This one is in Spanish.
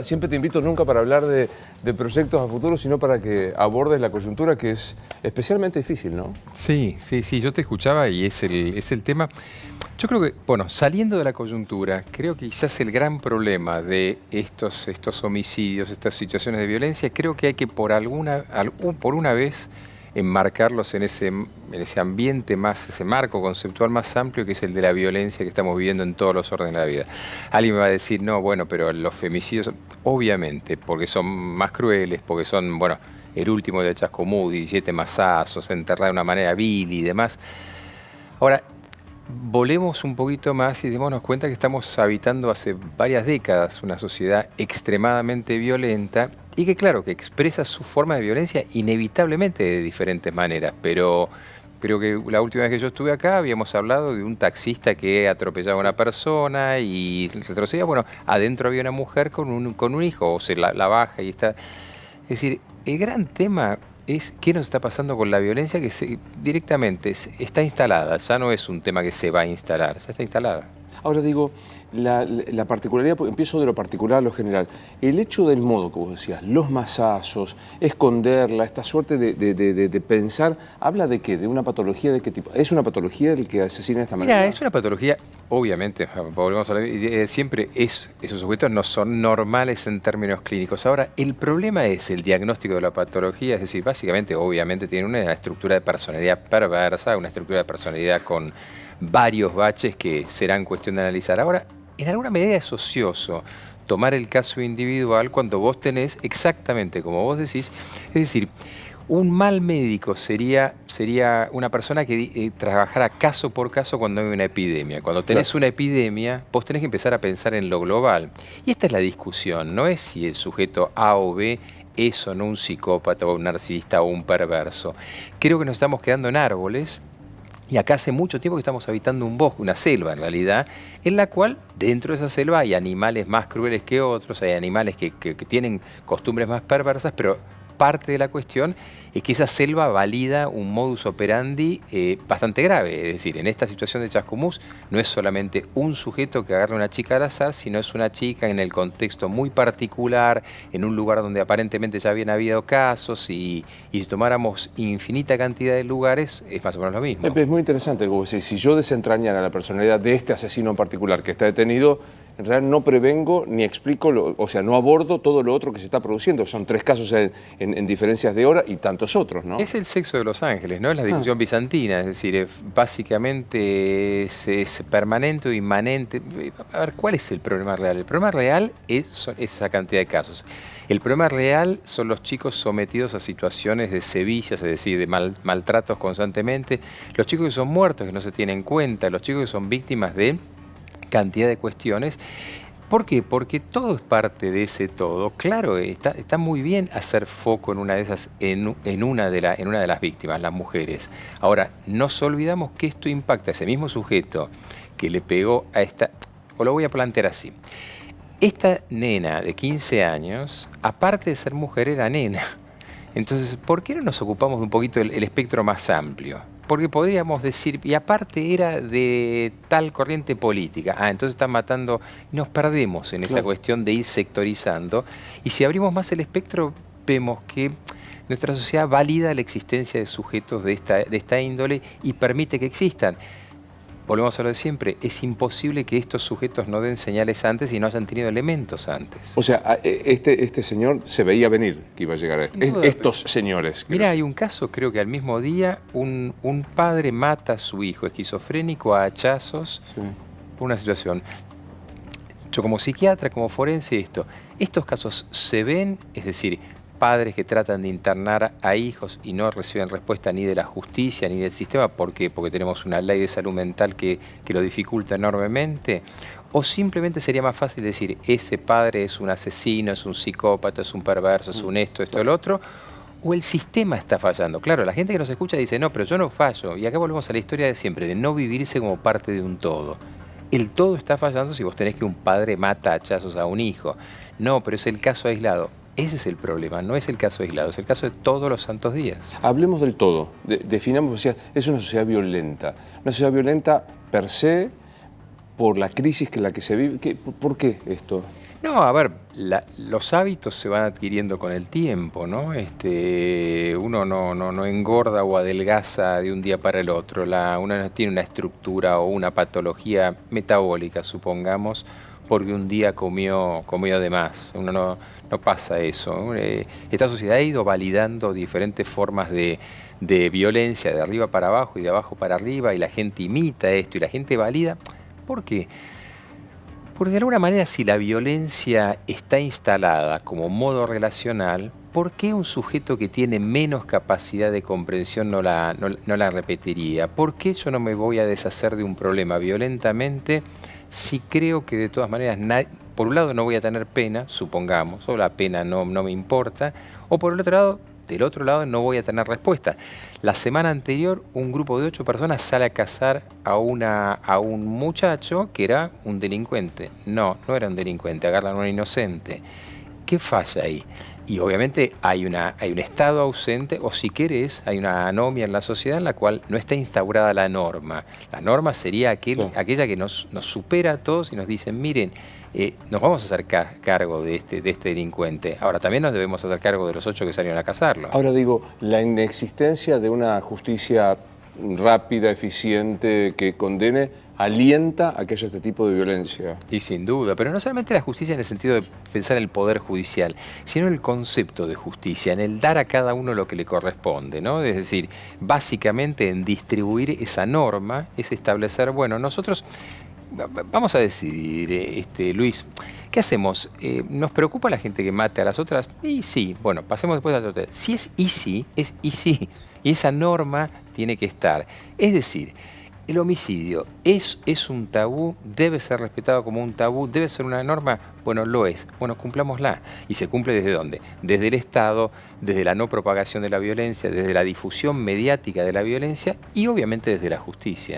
Siempre te invito nunca para hablar de proyectos a futuro, sino para que abordes la coyuntura que es especialmente difícil, ¿no? Sí, yo te escuchaba y es el tema. Yo creo que, bueno, saliendo de la coyuntura, creo que quizás el gran problema de estos homicidios, estas situaciones de violencia, creo que hay que por una vez enmarcarlos en ese ambiente más, ese marco conceptual más amplio que es el de la violencia que estamos viviendo en todos los órdenes de la vida. Alguien me va a decir, no, bueno, pero los femicidios, obviamente, porque son más crueles, porque son, bueno, el último de Chascomús, 17 mazazos, enterrado de una manera vil y demás. Ahora, volemos un poquito más y démonos cuenta que estamos habitando hace varias décadas una sociedad extremadamente violenta y que claro, que expresa su forma de violencia inevitablemente de diferentes maneras, pero creo que la última vez que yo estuve acá habíamos hablado de un taxista que atropellaba a una persona y retrocedía, bueno, adentro había una mujer con un hijo, o se la baja y está... Es decir, el gran tema es qué nos está pasando con la violencia que directamente está instalada, ya no es un tema que se va a instalar, ya está instalada. Ahora digo, la particularidad, porque empiezo de lo particular a lo general. El hecho del modo que vos decías, los mazazos, esconderla, esta suerte de pensar, ¿habla de qué? ¿De una patología de qué tipo? ¿Es una patología el que asesina de esta manera? Mira, es una patología, obviamente, volvemos a hablar, siempre esos sujetos no son normales en términos clínicos. Ahora, el problema es el diagnóstico de la patología, es decir, básicamente, obviamente, tiene una estructura de personalidad perversa, una estructura de personalidad con varios baches que serán cuestión de analizar. Ahora, en alguna medida es ocioso tomar el caso individual cuando vos tenés exactamente como vos decís, es decir, un mal médico sería una persona que trabajara caso por caso cuando hay una epidemia. Cuando tenés una epidemia, vos tenés que empezar a pensar en lo global. Y esta es la discusión, no es si el sujeto A o B es o no un psicópata o un narcisista o un perverso. Creo que nos estamos quedando en árboles. Y acá hace mucho tiempo que estamos habitando un bosque, una selva en realidad, en la cual dentro de esa selva hay animales más crueles que otros, hay animales que tienen costumbres más perversas, pero parte de la cuestión es que esa selva valida un modus operandi bastante grave. Es decir, en esta situación de Chascomús no es solamente un sujeto que agarra a una chica al azar, sino es una chica en el contexto muy particular, en un lugar donde aparentemente ya habían habido casos y si tomáramos infinita cantidad de lugares es más o menos lo mismo. Es muy interesante lo que vos decís. Si yo desentrañara la personalidad de este asesino en particular que está detenido, en realidad no prevengo ni explico, o sea, no abordo todo lo otro que se está produciendo. Son 3 casos en diferencias de hora y tantos otros, ¿no? Es el sexo de los ángeles, ¿no? Es la discusión bizantina, es decir, básicamente es permanente o inmanente. A ver, ¿cuál es el problema real? El problema real es esa cantidad de casos. El problema real son los chicos sometidos a situaciones de sevillas, es decir, de maltratos constantemente, los chicos que son muertos, que no se tienen en cuenta, los chicos que son víctimas de cantidad de cuestiones. ¿Por qué? Porque todo es parte de ese todo. Claro, está muy bien hacer foco en una de esas, en una de las víctimas, las mujeres. Ahora, nos olvidamos que esto impacta a ese mismo sujeto que le pegó a esta, o lo voy a plantear así. Esta nena de 15 años, aparte de ser mujer, era nena. Entonces, ¿por qué no nos ocupamos de un poquito el espectro más amplio? Porque podríamos decir, y aparte era de tal corriente política, entonces están matando, nos perdemos en esa cuestión de ir sectorizando, y si abrimos más el espectro, vemos que nuestra sociedad valida la existencia de sujetos de esta índole y permite que existan. Volvemos a lo de siempre, es imposible que estos sujetos no den señales antes y no hayan tenido elementos antes. O sea, este señor se veía venir que iba a llegar a esto. Estos señores. Mira, hay un caso, creo que al mismo día, un padre mata a su hijo esquizofrénico a hachazos por una situación. Yo como psiquiatra, como forense, estos casos se ven, es decir, padres que tratan de internar a hijos y no reciben respuesta ni de la justicia ni del sistema. ¿Por qué? Porque tenemos una ley de salud mental que lo dificulta enormemente. O simplemente sería más fácil decir, ese padre es un asesino, es un psicópata, es un perverso, es un esto, el otro. O el sistema está fallando. Claro, la gente que nos escucha dice, no, pero yo no fallo. Y acá volvemos a la historia de siempre, de no vivirse como parte de un todo. El todo está fallando si vos tenés que un padre mata a hachazos a un hijo. No, pero es el caso aislado. Ese es el problema, no es el caso aislado, es el caso de todos los santos días. Hablemos del todo, definamos, o sea, es una sociedad violenta per se, por la crisis en la que se vive. ¿Por qué esto? No, a ver, los hábitos se van adquiriendo con el tiempo, ¿no? Uno no engorda o adelgaza de un día para el otro. Uno no tiene una estructura o una patología metabólica, supongamos, porque un día comió de más. Uno no pasa eso, ¿no? Esta sociedad ha ido validando diferentes formas de violencia, de arriba para abajo y de abajo para arriba, y la gente imita esto y la gente valida. ¿Por qué? Porque de alguna manera, si la violencia está instalada como modo relacional, ¿por qué un sujeto que tiene menos capacidad de comprensión no la repetiría? ¿Por qué yo no me voy a deshacer de un problema violentamente si creo que de todas maneras, por un lado no voy a tener pena, supongamos, o la pena no me importa, o por el otro lado, del otro lado no voy a tener respuesta? La semana anterior, un grupo de 8 personas sale a cazar a un muchacho que era un delincuente. No era un delincuente, agarran a un inocente. ¿Qué falla ahí? Y obviamente hay un Estado ausente, o si querés, hay una anomia en la sociedad en la cual no está instaurada la norma. La norma sería aquella que nos supera a todos y nos dicen, miren, nos vamos a hacer cargo de este delincuente. Ahora, también nos debemos hacer cargo de los 8 que salieron a cazarlo. Ahora digo, la inexistencia de una justicia rápida, eficiente, que condene, alienta a que haya este tipo de violencia. Y sin duda, pero no solamente la justicia en el sentido de pensar en el poder judicial, sino en el concepto de justicia, en el dar a cada uno lo que le corresponde, ¿no? Es decir, básicamente en distribuir esa norma, es establecer, bueno, nosotros vamos a decidir, Luis, ¿qué hacemos? ¿Nos preocupa la gente que mate a las otras? Y sí, bueno, pasemos después a la otra. Si es y sí, es y sí. Y esa norma tiene que estar. Es decir, el homicidio es un tabú, debe ser respetado como un tabú, debe ser una norma. Bueno, lo es. Bueno, cumplámosla. ¿Y se cumple desde dónde? Desde el Estado, desde la no propagación de la violencia, desde la difusión mediática de la violencia y obviamente desde la justicia.